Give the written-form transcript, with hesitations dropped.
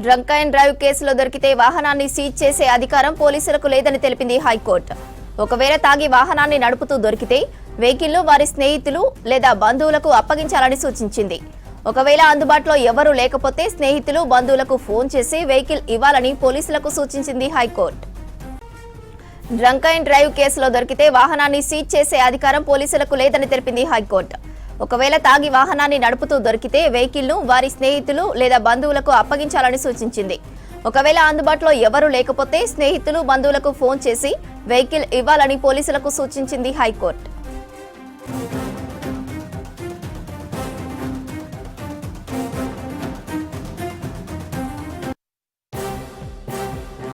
Drunk and drive కేసులో దొరికితే వాహనాన్ని సీజ్ చేసే అధికారం పోలీసులకు లేదని తెలిపింది హైకోర్టు. ఒకవేళ తాగి వాహనాన్ని నడుపుతూ దొరికితే వెహికల్ను వారి స్నేహితులు లేదా బంధువులకు అప్పగించాలని సూచించింది. ఒకవేళ అందుబాటులో ఎవరూ లేకపోతే స్నేహితులు బంధువులకు ఫోన్ చేసి వెహికల్ ఇవ్వాలని పోలీసులకు సూచించింది హైకోర్టు. డ్రంక్ అండ్ డ్రైవ్ కేసులో దొరికితే వాహనాన్ని సీజ్ చేసే అధికారం పోలీసులకు లేదని తెలిపింది హైకోర్టు. ఒకవేళ తాగి వాహనాన్ని నడుపుతూ దొరికితే వెహికల్ను వారి స్నేహితులు లేదా బంధువులకు అప్పగించాలని సూచించింది. ఒకవేళ అందుబాటులో ఎవరూ లేకపోతే స్నేహితులు బంధువులకు ఫోన్ చేసి వెహికల్ ఇవ్వాలని పోలీసులకు సూచించింది హైకోర్టు.